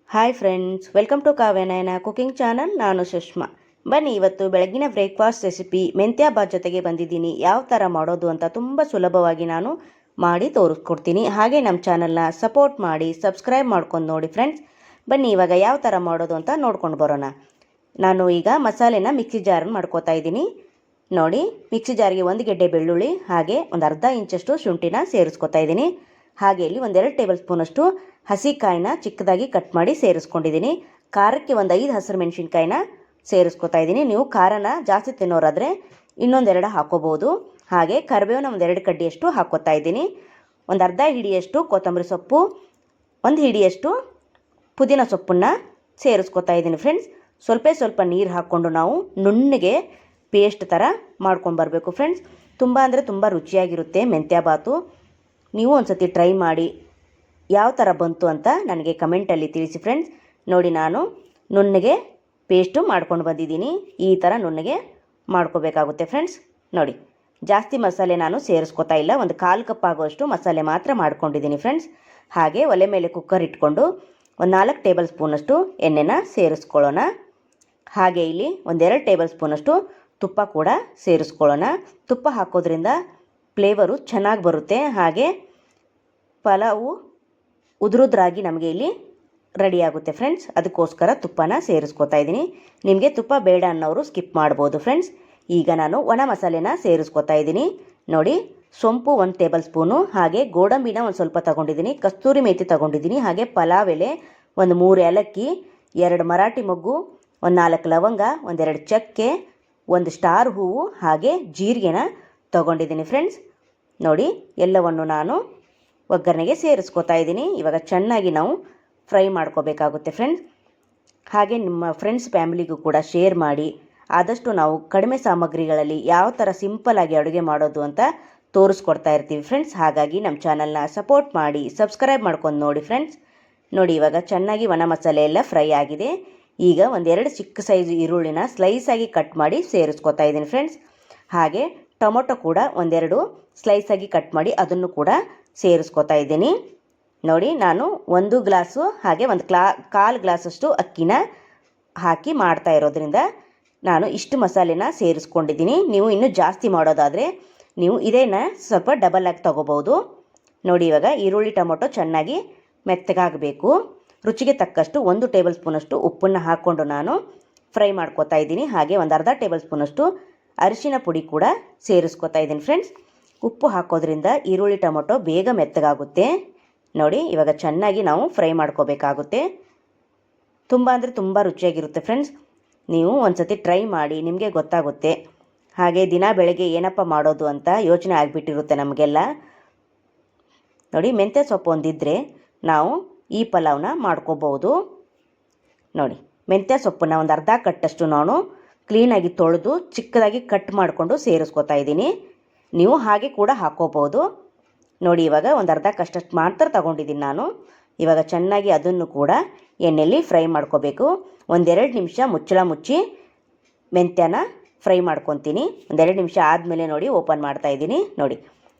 Hi friends, welcome to Kavyanayana cooking channel. ನಾನು ಸುಷ್ಮಾ. ಬನ್ನಿ, ಇವತ್ತು ಬೆಳಗಿನ ಬ್ರೇಕ್ಫಾಸ್ಟ್ ರೆಸಿಪಿ ಮೆಂತ್ಯ ಬಾತ್ ಜೊತೆಗೆ ಬಂದಿದ್ದೀನಿ. ಯಾವ ಥರ ಮಾಡೋದು ಅಂತ ತುಂಬ ಸುಲಭವಾಗಿ ನಾನು ಮಾಡಿ ತೋರಿಸ್ಕೊಡ್ತೀನಿ. ಹಾಗೆ ನಮ್ಮ ಚಾನಲ್ನ ಸಪೋರ್ಟ್ ಮಾಡಿ ಸಬ್ಸ್ಕ್ರೈಬ್ ಮಾಡ್ಕೊಂಡು ನೋಡಿ ಫ್ರೆಂಡ್ಸ್. ಬನ್ನಿ, ಇವಾಗ ಯಾವ ಥರ ಮಾಡೋದು ಅಂತ ನೋಡ್ಕೊಂಡು ಬರೋಣ. ನಾನು ಈಗ ಮಸಾಲೆನ ಮಿಕ್ಸಿ ಜಾರ್ ಮಾಡ್ಕೋತಾ ಇದ್ದೀನಿ. ನೋಡಿ, ಮಿಕ್ಸಿ ಜಾರಿಗೆ 1 ಗೆಡ್ಡೆ ಬೆಳ್ಳುಳ್ಳಿ ಹಾಗೆ ಒಂದು ಅರ್ಧ ಇಂಚಷ್ಟು ಶುಂಠಿನ ಸೇರಿಸ್ಕೊತಾ ಇದ್ದೀನಿ. ಹಾಗೆ ಇಲ್ಲಿ 1-2 ಟೇಬಲ್ ಸ್ಪೂನಷ್ಟು ಹಸಿಕಾಯಿನ ಚಿಕ್ಕದಾಗಿ ಕಟ್ ಮಾಡಿ ಸೇರಿಸ್ಕೊಂಡಿದ್ದೀನಿ. ಖಾರಕ್ಕೆ 5 ಹಸಿರು ಮೆಣಸಿನ್ಕಾಯಿನ ಸೇರಿಸ್ಕೊತಾ ಇದ್ದೀನಿ. ನೀವು ಖಾರನ ಜಾಸ್ತಿ ತಿನ್ನೋರಾದರೆ ಇನ್ನೊಂದೆರಡು ಹಾಕೋಬೋದು. ಹಾಗೆ ಕರಿಬೇವನ್ನ 1-2 ಕಡ್ಡಿಯಷ್ಟು ಹಾಕೋತಾ ಇದ್ದೀನಿ. ಒಂದು ಅರ್ಧ ಹಿಡಿಯಷ್ಟು ಕೊತ್ತಂಬರಿ ಸೊಪ್ಪು, 1 ಹಿಡಿಯಷ್ಟು ಪುದೀನ ಸೊಪ್ಪನ್ನು ಸೇರಿಸ್ಕೊತಾ ಇದ್ದೀನಿ ಫ್ರೆಂಡ್ಸ್. ಸ್ವಲ್ಪ ನೀರು ಹಾಕ್ಕೊಂಡು ನಾವು ನುಣ್ಣಗೆ ಪೇಸ್ಟ್ ಥರ ಮಾಡ್ಕೊಂಡು ಬರಬೇಕು ಫ್ರೆಂಡ್ಸ್. ತುಂಬ ಅಂದರೆ ತುಂಬ ರುಚಿಯಾಗಿರುತ್ತೆ ಮೆಂತ್ಯ ಬಾತು. ನೀವು ಒಂದು ಸತಿ ಟ್ರೈ ಮಾಡಿ ಯಾವ ಥರ ಬಂತು ಅಂತ ನನಗೆ ಕಮೆಂಟಲ್ಲಿ ತಿಳಿಸಿ ಫ್ರೆಂಡ್ಸ್. ನೋಡಿ, ನಾನು ನುಣ್ಣಗೆ ಪೇಸ್ಟು ಮಾಡ್ಕೊಂಡು ಬಂದಿದ್ದೀನಿ. ಈ ಥರ ನುಣ್ಣಗೆ ಮಾಡ್ಕೋಬೇಕಾಗುತ್ತೆ ಫ್ರೆಂಡ್ಸ್. ನೋಡಿ, ಜಾಸ್ತಿ ಮಸಾಲೆ ನಾನು ಸೇರಿಸ್ಕೊತಾ ಇಲ್ಲ. ಒಂದು 1/4 ಕಪ್ ಆಗುವಷ್ಟು ಮಸಾಲೆ ಮಾತ್ರ ಮಾಡ್ಕೊಂಡಿದ್ದೀನಿ ಫ್ರೆಂಡ್ಸ್. ಹಾಗೆ ಒಲೆ ಮೇಲೆ ಕುಕ್ಕರ್ ಇಟ್ಕೊಂಡು 4 ಟೇಬಲ್ ಸ್ಪೂನಷ್ಟು ಎಣ್ಣೆನ ಸೇರಿಸ್ಕೊಳ್ಳೋಣ. ಹಾಗೆ ಇಲ್ಲಿ 1-2 ಟೇಬಲ್ ಸ್ಪೂನಷ್ಟು ತುಪ್ಪ ಕೂಡ ಸೇರಿಸ್ಕೊಳ್ಳೋಣ. ತುಪ್ಪ ಹಾಕೋದ್ರಿಂದ ಫ್ಲೇವರು ಚೆನ್ನಾಗಿ ಬರುತ್ತೆ. ಹಾಗೆ ಪಲಾವು ಉದುರುದ್ರಾಗಿ ನಮಗೆ ಇಲ್ಲಿ ರೆಡಿ ಆಗುತ್ತೆ ಫ್ರೆಂಡ್ಸ್. ಅದಕ್ಕೋಸ್ಕರ ತುಪ್ಪನ ಸೇರಿಸ್ಕೊತಾ ಇದ್ದೀನಿ. ನಿಮಗೆ ತುಪ್ಪ ಬೇಡ ಅನ್ನೋರು ಸ್ಕಿಪ್ ಮಾಡ್ಬೋದು ಫ್ರೆಂಡ್ಸ್. ಈಗ ನಾನು ಒಣ ಮಸಾಲೆನ ಸೇರಿಸ್ಕೊತಾ ಇದ್ದೀನಿ. ನೋಡಿ, ಸೊಂಪು 1 ಟೇಬಲ್ ಸ್ಪೂನು, ಹಾಗೆ ಗೋಡಂಬಿನ ಒಂದು ಸ್ವಲ್ಪ ತೊಗೊಂಡಿದ್ದೀನಿ, ಕಸ್ತೂರಿ ಮೇಥಿ ತೊಗೊಂಡಿದ್ದೀನಿ, ಹಾಗೆ ಪಲಾವ್ ಎಲೆ 3 ಏಲಕ್ಕಿ, 2 ಮರಾಠಿ ಮೊಗ್ಗು, 4 ಲವಂಗ, 2 ಚಕ್ಕೆ, 1 ಸ್ಟಾರ್ ಹೂವು, ಹಾಗೆ ಜೀರಿಗೆನ ತೊಗೊಂಡಿದ್ದೀನಿ ಫ್ರೆಂಡ್ಸ್. ನೋಡಿ, ಎಲ್ಲವನ್ನು ನಾನು ಒಗ್ಗರಣೆಗೆ ಸೇರಿಸ್ಕೊತಾ ಇದ್ದೀನಿ. ಇವಾಗ ಚೆನ್ನಾಗಿ ನಾವು ಫ್ರೈ ಮಾಡ್ಕೋಬೇಕಾಗುತ್ತೆ ಫ್ರೆಂಡ್ಸ್. ಹಾಗೆ ನಿಮ್ಮ ಫ್ರೆಂಡ್ಸ್ ಫ್ಯಾಮಿಲಿಗೂ ಕೂಡ ಶೇರ್ ಮಾಡಿ. ಆದಷ್ಟು ನಾವು ಕಡಿಮೆ ಸಾಮಗ್ರಿಗಳಲ್ಲಿ ಯಾವ ಥರ ಸಿಂಪಲ್ಲಾಗಿ ಅಡುಗೆ ಮಾಡೋದು ಅಂತ ತೋರಿಸ್ಕೊಡ್ತಾ ಇರ್ತೀವಿ ಫ್ರೆಂಡ್ಸ್. ಹಾಗಾಗಿ ನಮ್ಮ ಚಾನಲ್ನ ಸಪೋರ್ಟ್ ಮಾಡಿ ಸಬ್ಸ್ಕ್ರೈಬ್ ಮಾಡ್ಕೊಂಡು ನೋಡಿ ಫ್ರೆಂಡ್ಸ್. ನೋಡಿ, ಇವಾಗ ಚೆನ್ನಾಗಿ ಒಣ ಮಸಾಲೆ ಎಲ್ಲ ಫ್ರೈ ಆಗಿದೆ. ಈಗ 1-2 ಚಿಕ್ಕ ಸೈಜ್ ಈರುಳ್ಳಿನ ಸ್ಲೈಸಾಗಿ ಕಟ್ ಮಾಡಿ ಸೇರಿಸ್ಕೊತಾ ಇದ್ದೀನಿ ಫ್ರೆಂಡ್ಸ್. ಹಾಗೆ ಟೊಮೊಟೊ ಕೂಡ 1-2 ಸ್ಲೈಸಾಗಿ ಕಟ್ ಮಾಡಿ ಅದನ್ನು ಕೂಡ ಸೇರಿಸ್ಕೊತಾ ಇದ್ದೀನಿ. ನೋಡಿ, ನಾನು 1 ಗ್ಲಾಸು ಹಾಗೆ 1/4 ಗ್ಲಾಸಷ್ಟು ಅಕ್ಕಿನ ಹಾಕಿ ಮಾಡ್ತಾ ಇರೋದ್ರಿಂದ ನಾನು ಇಷ್ಟು ಮಸಾಲೆನ ಸೇರಿಸ್ಕೊಂಡಿದ್ದೀನಿ. ನೀವು ಇನ್ನೂ ಜಾಸ್ತಿ ಮಾಡೋದಾದರೆ ನೀವು ಇದೇನ ಸ್ವಲ್ಪ ಡಬಲ್ ಆಗಿ ತೊಗೋಬೋದು. ನೋಡಿ, ಇವಾಗ ಈರುಳ್ಳಿ ಟೊಮೊಟೊ ಚೆನ್ನಾಗಿ ಮೆತ್ತಗಾಗಬೇಕು. ರುಚಿಗೆ ತಕ್ಕಷ್ಟು 1 ಟೇಬಲ್ ಸ್ಪೂನಷ್ಟು ಉಪ್ಪನ್ನು ಹಾಕ್ಕೊಂಡು ನಾನು ಫ್ರೈ ಮಾಡ್ಕೊತಾ ಇದ್ದೀನಿ. ಹಾಗೆ 1/2 ಟೇಬಲ್ ಸ್ಪೂನಷ್ಟು ಅರಿಶಿನ ಪುಡಿ ಕೂಡ ಸೇರಿಸ್ಕೊತಾ ಇದ್ದೀನಿ ಫ್ರೆಂಡ್ಸ್. ಉಪ್ಪು ಹಾಕೋದ್ರಿಂದ ಈರುಳ್ಳಿ ಟೊಮೊಟೊ ಬೇಗ ಮೆತ್ತಗಾಗುತ್ತೆ. ನೋಡಿ, ಇವಾಗ ಚೆನ್ನಾಗಿ ನಾವು ಫ್ರೈ ಮಾಡ್ಕೋಬೇಕಾಗುತ್ತೆ. ತುಂಬ ಅಂದರೆ ತುಂಬ ರುಚಿಯಾಗಿರುತ್ತೆ ಫ್ರೆಂಡ್ಸ್. ನೀವು ಒಂದು ಸತಿ ಟ್ರೈ ಮಾಡಿ, ನಿಮಗೆ ಗೊತ್ತಾಗುತ್ತೆ. ಹಾಗೆ ದಿನ ಬೆಳಗ್ಗೆ ಏನಪ್ಪ ಮಾಡೋದು ಅಂತ ಯೋಚನೆ ಆಗಿಬಿಟ್ಟಿರುತ್ತೆ ನಮಗೆಲ್ಲ. ನೋಡಿ, ಮೆಂತ್ಯ ಸೊಪ್ಪು ಒಂದಿದ್ದರೆ ನಾವು ಈ ಪಲಾವ್ನ ಮಾಡ್ಕೋಬೋದು. ನೋಡಿ, ಮೆಂತ್ಯ ಸೊಪ್ಪನ್ನು 1/2 ಕಟ್ಟಷ್ಟು ನಾನು ಕ್ಲೀನಾಗಿ ತೊಳೆದು ಚಿಕ್ಕದಾಗಿ ಕಟ್ ಮಾಡಿಕೊಂಡು ಸೇರಿಸ್ಕೊತಾ ಇದ್ದೀನಿ. ನೀವು ಹಾಗೆ ಕೂಡ ಹಾಕೋಬೋದು. ನೋಡಿ, ಇವಾಗ 1/2 ಕಷ್ಟಷ್ಟು ಮಾತ್ರ ತಗೊಂಡಿದ್ದೀನಿ ನಾನು. ಇವಾಗ ಚೆನ್ನಾಗಿ ಅದನ್ನು ಕೂಡ ಎಣ್ಣೆಯಲ್ಲಿ ಫ್ರೈ ಮಾಡ್ಕೋಬೇಕು. 1-2 ನಿಮಿಷ ಮುಚ್ಚಳ ಮುಚ್ಚಿ ಮೆಂತ್ಯನ ಫ್ರೈ ಮಾಡ್ಕೊತೀನಿ. 1-2 ನಿಮಿಷ ಆದಮೇಲೆ ನೋಡಿ ಓಪನ್ ಮಾಡ್ತಾ ಇದ್ದೀನಿ. ನೋಡಿ,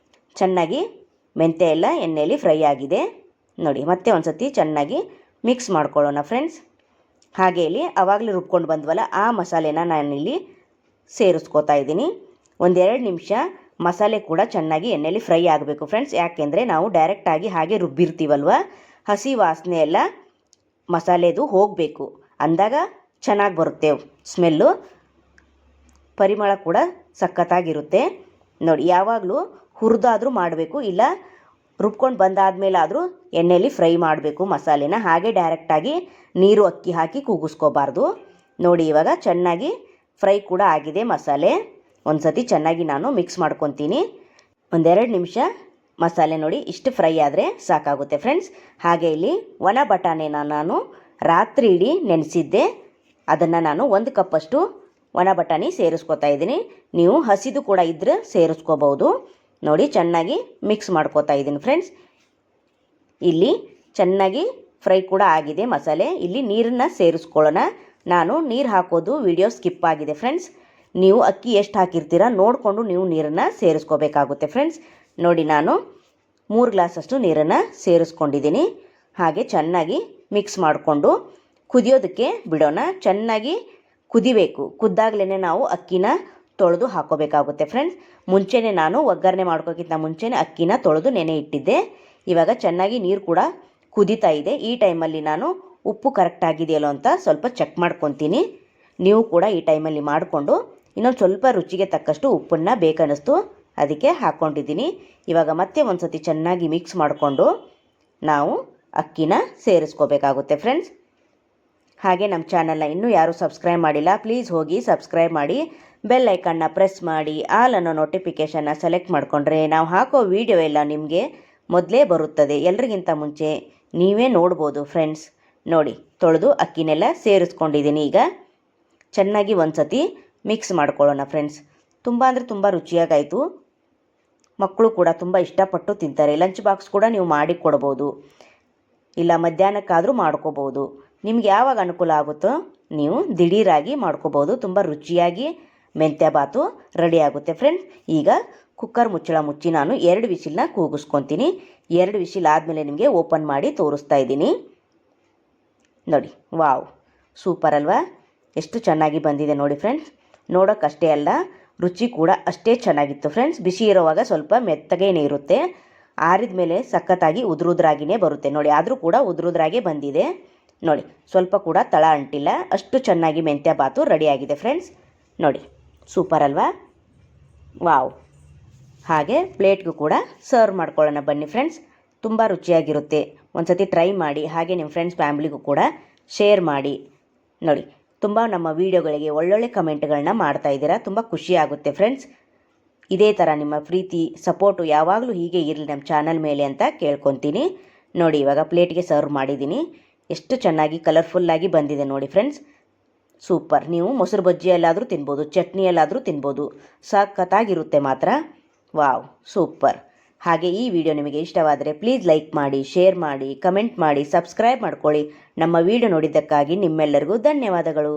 ಚೆನ್ನಾಗಿ ಮೆಂತ್ಯ ಎಲ್ಲ ಎಣ್ಣೆಯಲ್ಲಿ ಫ್ರೈ ಆಗಿದೆ. ನೋಡಿ, ಮತ್ತೆ ಒಂದು ಸತಿ ಚೆನ್ನಾಗಿ ಮಿಕ್ಸ್ ಮಾಡ್ಕೊಳ್ಳೋಣ ಫ್ರೆಂಡ್ಸ್. ಹಾಗೆ ಇಲ್ಲಿ ಆವಾಗಲೇ ರುಬ್ಕೊಂಡು ಬಂದ್ವಲ್ಲ ಆ ಮಸಾಲೆನ ನಾನಿಲ್ಲಿ ಸೇರಿಸ್ಕೋತಾ ಇದ್ದೀನಿ. 1-2 ನಿಮಿಷ ಮಸಾಲೆ ಕೂಡ ಚೆನ್ನಾಗಿ ಎಣ್ಣೆಯಲ್ಲಿ ಫ್ರೈ ಆಗಬೇಕು ಫ್ರೆಂಡ್ಸ್. ಯಾಕೆಂದರೆ ನಾವು ಡೈರೆಕ್ಟಾಗಿ ಹಾಗೆ ರುಬ್ಬಿರ್ತೀವಲ್ವ, ಹಸಿ ವಾಸನೆ ಎಲ್ಲ ಮಸಾಲೆದು ಹೋಗಬೇಕು. ಅಂದಾಗ ಚೆನ್ನಾಗಿ ಬರುತ್ತೆ ಸ್ಮೆಲ್ಲು, ಪರಿಮಳ ಕೂಡ ಸಖತ್ತಾಗಿರುತ್ತೆ. ನೋಡಿ, ಯಾವಾಗಲೂ ಹುರಿದಾದರೂ ಮಾಡಬೇಕು, ಇಲ್ಲ ರುಬ್ಕೊಂಡು ಬಂದಾದಮೇಲಾದರೂ ಎಣ್ಣೆಯಲ್ಲಿ ಫ್ರೈ ಮಾಡಬೇಕು ಮಸಾಲೆನ. ಹಾಗೆ ಡೈರೆಕ್ಟಾಗಿ ನೀರು ಅಕ್ಕಿ ಹಾಕಿ ಕೂಗಿಸ್ಕೋಬಾರ್ದು. ನೋಡಿ, ಇವಾಗ ಚೆನ್ನಾಗಿ ಫ್ರೈ ಕೂಡ ಆಗಿದೆ ಮಸಾಲೆ. ಒಂದು ಸತಿ ಚೆನ್ನಾಗಿ ನಾನು ಮಿಕ್ಸ್ ಮಾಡ್ಕೊತೀನಿ. 1-2 ನಿಮಿಷ ಮಸಾಲೆ ನೋಡಿ ಇಷ್ಟು ಫ್ರೈ ಆದರೆ ಸಾಕಾಗುತ್ತೆ ಫ್ರೆಂಡ್ಸ್. ಹಾಗೆ ಇಲ್ಲಿ ಒಣ ಬಟಾಣಿನ ನಾನು ರಾತ್ರಿ ಇಡೀ ನೆನೆಸಿದ್ದೆ. ಅದನ್ನು ನಾನು 1 ಕಪ್ಪಷ್ಟು ಒಣ ಬಟಾಣಿ ಸೇರಿಸ್ಕೊತಾ ಇದ್ದೀನಿ. ನೀವು ಹಸಿದು ಕೂಡ ಇದ್ದರೆ ಸೇರಿಸ್ಕೋಬೋದು. ನೋಡಿ, ಚೆನ್ನಾಗಿ ಮಿಕ್ಸ್ ಮಾಡ್ಕೋತಾ ಇದ್ದೀನಿ ಫ್ರೆಂಡ್ಸ್. ಇಲ್ಲಿ ಚೆನ್ನಾಗಿ ಫ್ರೈ ಕೂಡ ಆಗಿದೆ ಮಸಾಲೆ. ಇಲ್ಲಿ ನೀರನ್ನು ಸೇರಿಸ್ಕೊಳ್ಳೋಣ. ನಾನು ನೀರು ಹಾಕೋದು ವಿಡಿಯೋ ಸ್ಕಿಪ್ ಆಗಿದೆ ಫ್ರೆಂಡ್ಸ್. ನೀವು ಅಕ್ಕಿ ಎಷ್ಟು ಹಾಕಿರ್ತೀರ ನೋಡಿಕೊಂಡು ನೀವು ನೀರನ್ನು ಸೇರಿಸ್ಕೋಬೇಕಾಗುತ್ತೆ ಫ್ರೆಂಡ್ಸ್. ನೋಡಿ, ನಾನು 3 ಗ್ಲಾಸಷ್ಟು ನೀರನ್ನು ಸೇರಿಸ್ಕೊಂಡಿದ್ದೀನಿ. ಹಾಗೆ ಚೆನ್ನಾಗಿ ಮಿಕ್ಸ್ ಮಾಡಿಕೊಂಡು ಕುದಿಯೋದಕ್ಕೆ ಬಿಡೋಣ. ಚೆನ್ನಾಗಿ ಕುದಿಬೇಕು. ಕುದ್ದಾಗಲೇ ನಾವು ಅಕ್ಕಿನ ತೊಳೆದು ಹಾಕೋಬೇಕಾಗುತ್ತೆ ಫ್ರೆಂಡ್ಸ್. ಮುಂಚೆನೇ ನಾನು ಒಗ್ಗರಣೆ ಮಾಡ್ಕೋಕ್ಕಿಂತ ಮುಂಚೆನೇ ಅಕ್ಕಿನ ತೊಳೆದು ನೆನೆ ಇಟ್ಟಿದ್ದೆ. ಇವಾಗ ಚೆನ್ನಾಗಿ ನೀರು ಕೂಡ ಕುದೀತಾ ಇದೆ. ಈ ಟೈಮಲ್ಲಿ ನಾನು ಉಪ್ಪು ಕರೆಕ್ಟ್ ಆಗಿದೆಯಲ್ಲೋ ಅಂತ ಸ್ವಲ್ಪ ಚೆಕ್ ಮಾಡ್ಕೊತೀನಿ. ನೀವು ಕೂಡ ಈ ಟೈಮಲ್ಲಿ ಮಾಡಿಕೊಂಡು ಇನ್ನೊಂದು ಸ್ವಲ್ಪ ರುಚಿಗೆ ತಕ್ಕಷ್ಟು ಉಪ್ಪನ್ನು ಬೇಕನ್ನಿಸ್ತು ಅದಕ್ಕೆ ಹಾಕ್ಕೊಂಡಿದ್ದೀನಿ. ಇವಾಗ ಮತ್ತೆ ಒಂದು ಸತಿ ಚೆನ್ನಾಗಿ ಮಿಕ್ಸ್ ಮಾಡಿಕೊಂಡು ನಾವು ಅಕ್ಕಿನ ಸೇರಿಸ್ಕೋಬೇಕಾಗುತ್ತೆ ಫ್ರೆಂಡ್ಸ್. ಹಾಗೆ ನಮ್ಮ ಚಾನಲ್ನ ಇನ್ನೂ ಯಾರೂ ಸಬ್ಸ್ಕ್ರೈಬ್ ಮಾಡಿಲ್ಲ, ಪ್ಲೀಸ್ ಹೋಗಿ ಸಬ್ಸ್ಕ್ರೈಬ್ ಮಾಡಿ, ಬೆಲ್ ಐಕನ್ನ ಪ್ರೆಸ್ ಮಾಡಿ, ಆಲ್ ಅನ್ನೋ ನೋಟಿಫಿಕೇಷನ್ನ ಸೆಲೆಕ್ಟ್ ಮಾಡಿಕೊಂಡ್ರೆ ನಾವು ಹಾಕೋ ವಿಡಿಯೋ ಎಲ್ಲ ನಿಮಗೆ ಮೊದಲೇ ಬರುತ್ತದೆ. ಎಲ್ರಿಗಿಂತ ಮುಂಚೆ ನೀವೇ ನೋಡ್ಬೋದು ಫ್ರೆಂಡ್ಸ್. ನೋಡಿ, ತೊಳೆದು ಅಕ್ಕಿನೆಲ್ಲ ಸೇರಿಸ್ಕೊಂಡಿದ್ದೀನಿ. ಈಗ ಚೆನ್ನಾಗಿ ಒಂದು ಸತಿ ಮಿಕ್ಸ್ ಮಾಡ್ಕೊಳ್ಳೋಣ ಫ್ರೆಂಡ್ಸ್. ತುಂಬ ಅಂದರೆ ತುಂಬ ರುಚಿಯಾಗಾಯಿತು. ಮಕ್ಕಳು ಕೂಡ ತುಂಬ ಇಷ್ಟಪಟ್ಟು ತಿಂತಾರೆ. ಲಂಚ್ ಬಾಕ್ಸ್ ಕೂಡ ನೀವು ಮಾಡಿ ಕೊಡ್ಬೋದು, ಇಲ್ಲ ಮಧ್ಯಾಹ್ನಕ್ಕಾದರೂ ಮಾಡ್ಕೋಬೋದು. ನಿಮ್ಗೆ ಯಾವಾಗ ಅನುಕೂಲ ಆಗುತ್ತೋ ನೀವು ದಿಢೀರಾಗಿ ಮಾಡ್ಕೋಬೋದು. ತುಂಬ ರುಚಿಯಾಗಿ ಮೆಂತ್ಯ ಬಾತು ರೆಡಿ ಆಗುತ್ತೆ ಫ್ರೆಂಡ್ಸ್. ಈಗ ಕುಕ್ಕರ್ ಮುಚ್ಚಳ ಮುಚ್ಚಿ ನಾನು 2 ವಿಸಿಲ್ನ ಕೂಗಿಸ್ಕೊತೀನಿ. 2 ವಿಸಿಲ್ ಆದಮೇಲೆ ನಿಮಗೆ ಓಪನ್ ಮಾಡಿ ತೋರಿಸ್ತಾ ಇದ್ದೀನಿ. ನೋಡಿ, ವಾವ್, ಸೂಪರ್ ಅಲ್ವಾ? ಎಷ್ಟು ಚೆನ್ನಾಗಿ ಬಂದಿದೆ ನೋಡಿ ಫ್ರೆಂಡ್ಸ್. ನೋಡೋಕ್ಕಷ್ಟೇ ಅಲ್ಲ, ರುಚಿ ಕೂಡ ಅಷ್ಟೇ ಚೆನ್ನಾಗಿತ್ತು ಫ್ರೆಂಡ್ಸ್. ಬಿಸಿ ಇರೋವಾಗ ಸ್ವಲ್ಪ ಮೆತ್ತಗೇನೇ ಇರುತ್ತೆ, ಆರಿದ ಮೇಲೆ ಸಖತ್ತಾಗಿ ಉದುರುದ್ರಾಗಿಯೇ ಬರುತ್ತೆ ನೋಡಿ. ಆದರೂ ಕೂಡ ಉದುರುದ್ರಾಗೆ ಬಂದಿದೆ ನೋಡಿ, ಸ್ವಲ್ಪ ಕೂಡ ತಳ ಅಂಟಿಲ್ಲ. ಅಷ್ಟು ಚೆನ್ನಾಗಿ ಮೆಂತ್ಯ ಬಾತು ರೆಡಿಯಾಗಿದೆ ಫ್ರೆಂಡ್ಸ್. ನೋಡಿ, ಸೂಪರ್ ಅಲ್ವಾ? ವಾವ್. ಹಾಗೆ ಪ್ಲೇಟ್ಗೂ ಕೂಡ ಸರ್ವ್ ಮಾಡ್ಕೊಳ್ಳೋಣ ಬನ್ನಿ ಫ್ರೆಂಡ್ಸ್. ತುಂಬ ರುಚಿಯಾಗಿರುತ್ತೆ. ಒಂದು ಸತಿ ಟ್ರೈ ಮಾಡಿ. ಹಾಗೆ ನಿಮ್ಮ ಫ್ರೆಂಡ್ಸ್ ಫ್ಯಾಮ್ಲಿಗೂ ಕೂಡ ಶೇರ್ ಮಾಡಿ. ನೋಡಿ, ತುಂಬ ನಮ್ಮ ವೀಡಿಯೋಗಳಿಗೆ ಒಳ್ಳೊಳ್ಳೆ ಕಮೆಂಟ್ಗಳನ್ನ ಮಾಡ್ತಾ ಇದ್ದೀರಾ. ತುಂಬ ಖುಷಿ ಆಗುತ್ತೆ ಫ್ರೆಂಡ್ಸ್. ಇದೇ ಥರ ನಿಮ್ಮ ಪ್ರೀತಿ ಸಪೋರ್ಟು ಯಾವಾಗಲೂ ಹೀಗೆ ಇರಲಿ ನಮ್ಮ ಚಾನಲ್ ಮೇಲೆ ಅಂತ ಕೇಳ್ಕೊತೀನಿ. ನೋಡಿ, ಇವಾಗ ಪ್ಲೇಟ್ಗೆ ಸರ್ವ್ ಮಾಡಿದ್ದೀನಿ. ಎಷ್ಟು ಚೆನ್ನಾಗಿ ಕಲರ್ಫುಲ್ಲಾಗಿ ಬಂದಿದೆ ನೋಡಿ ಫ್ರೆಂಡ್ಸ್. ಸೂಪರ್. ನೀವು ಮೊಸರು ಬಜ್ಜಿಯಲ್ಲಾದರೂ ತಿನ್ಬೋದು, ಚಟ್ನಿಯಲ್ಲಾದರೂ ತಿನ್ಬೋದು, ಸಖತ್ತಾಗಿರುತ್ತೆ ಮಾತ್ರ. Wow, super. ಹಾಗೆ ಈ ವಿಡಿಯೋ ನಿಮಗೆ ಇಷ್ಟವಾದರೆ ಪ್ಲೀಸ್ ಲೈಕ್ ಮಾಡಿ, ಶೇರ್ ಮಾಡಿ, ಕಮೆಂಟ್ ಮಾಡಿ, ಸಬ್ಸ್ಕ್ರೈಬ್ ಮಾಡ್ಕೊಳ್ಳಿ. ನಮ್ಮ ವಿಡಿಯೋ ನೋಡಿದ್ದಕ್ಕಾಗಿ ನಿಮ್ಮೆಲ್ಲರಿಗೂ ಧನ್ಯವಾದಗಳು.